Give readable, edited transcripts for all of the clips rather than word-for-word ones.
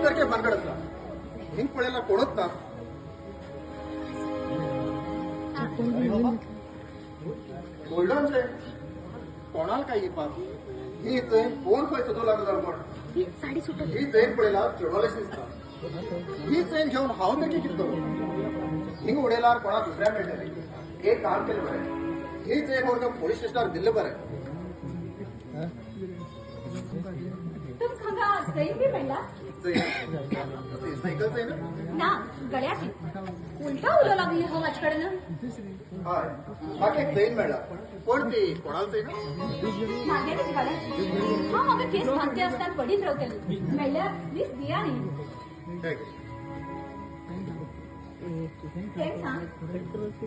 सारखे भानगड असला हिंग पळेला कोणत ना गोल्डन चेन कोणाला काही पाप ही चेन कोण खंय सदो लागला पण ही साडी सुटत ही चेन पळयला चेडवालेच दिसता ही चेन घेऊन हांव नक्की कितें करूं हिंग उडयल्यार कोणा दुसऱ्या मेळटली एक काम केलें बरें ही चेन व्हरून पोलीस स्टेशनार दिल्लें बरें तुमका हांगा चैन बी मेळ्ळा चेन सायकल चेन ना गळ्याची उलटा उलो लागली हो माझ कडेन हय म्हाका एक चेन मेळ्ळा पण ती कोणाल चेन म्हागेलीच गळ्याची हांव म्हाका केस बांदते आसतना पडीत रावतली मेळ्ळ्यार वीस दिया न्ही हे घे. तें सांग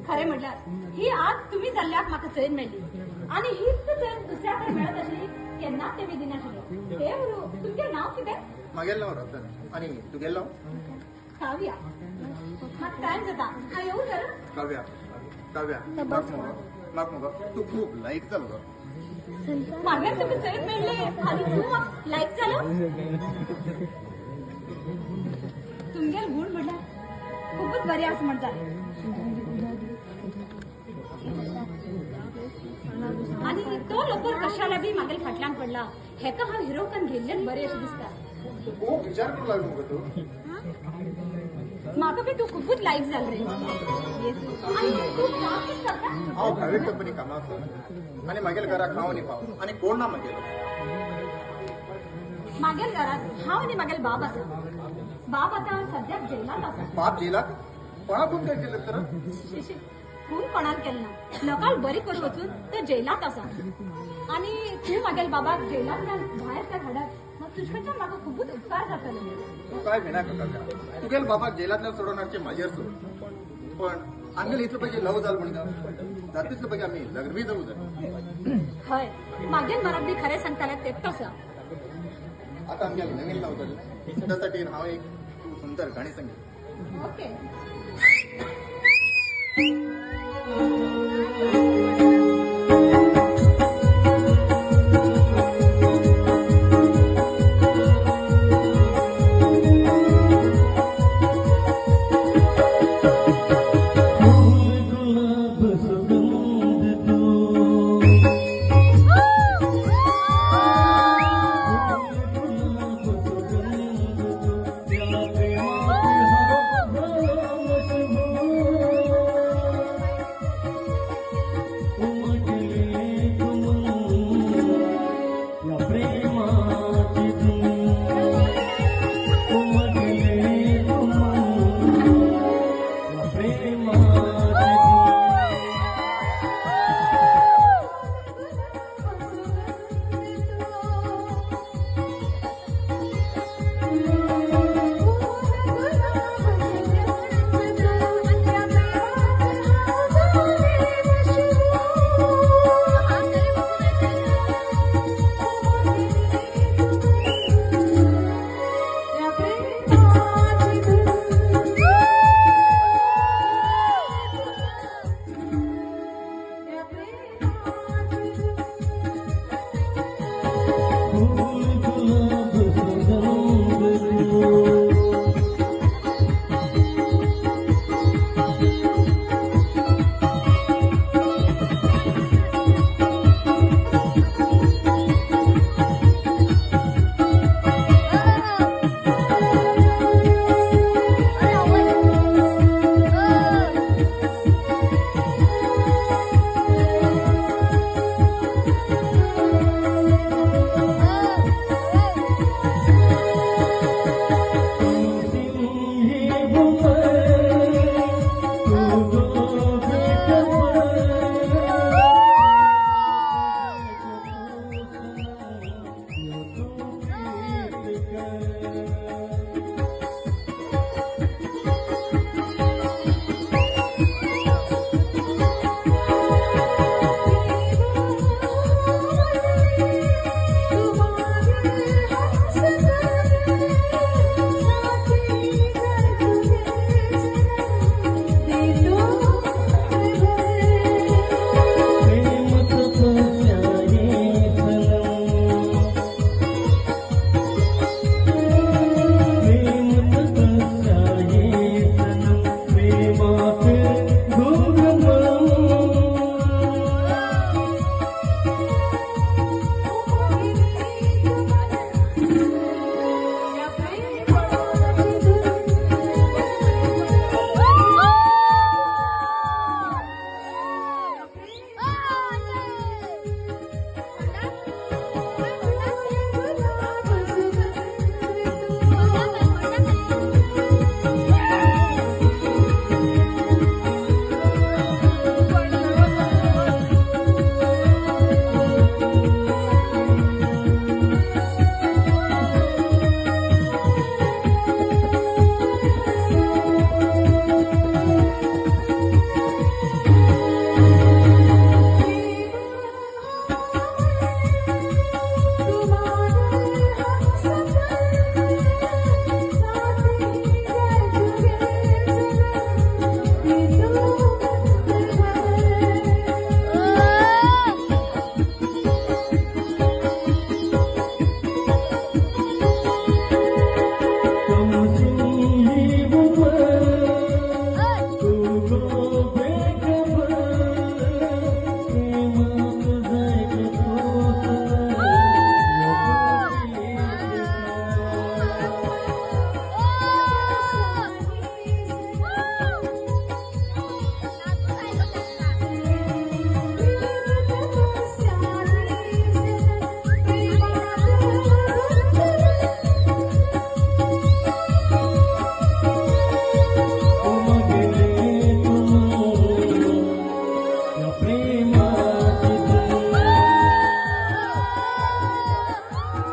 खरें म्हटल्यार ही आज तुम्ही जाल्ल्याक म्हाका चैन मेळ्ळी आनी हीच चैन दुसऱ्या कडेन मेळत आसली केन्नाच तेमी दिनाशिल्ले ते बरो तुमचें नांव कितें म्हागेलें नांव रतन आनी तुगेलें नांव काव्या म्हाका टायम जाता हांव येवं तर काव्या काव्या म्हाका मुगो तू खूब लायक जालो गो मागीर तुमी चैन मेळ्ळी आनी तूं म्हाका लायक जालो तुमगेले गूण म्हटल्यार खूबच बरें आसा म्हणटा आनी तो लोकर कशाला बी म्हागेले फाटल्यान पडला हेका हांव हिरोकान घेल्लेच बरें अशें दिसता तू खूब विचार करूं लागलो मुगो तू म्हाका बी तूं खूबच लायक जाल रे आनी तूं काम कितें करता हांव प्रायवेट कंपनी कामाक वता आनी म्हागेल्या घराक हांव आनी पाव आनी कोण ना म्हागेलो म्हागेल्या घरांत हांव आनी म्हागेलो बाब आसा बाब आतां सद्याक जेलांत आसा बाप जेलाक कोणाकून काय केलं तर शिशी खून कोणान केलें ना लोकांक बरी करून वचून तो जेलांत आसा आनी तूं म्हागेल्या बाबाक जेलांतल्यान भायर तर हाडत मग तुजे कडच्यान म्हाका खूबच उपकार जातले तू काय भिना काका तुगेल बाबाक जेलांतल्यान सोडून हाडचे म्हाजेर सोड पण आमगेले इतले पयलीं लव जाल म्हणटा जाता तितले पयलीं आमी लग्न बी जावूं जाय हय म्हागेल मराक बी खरें सांगताले तेंच आसा आतां आमगेलें नवीन लव जालें त्या खातीर हांव एक सुंदर गाणी सांगितली ओके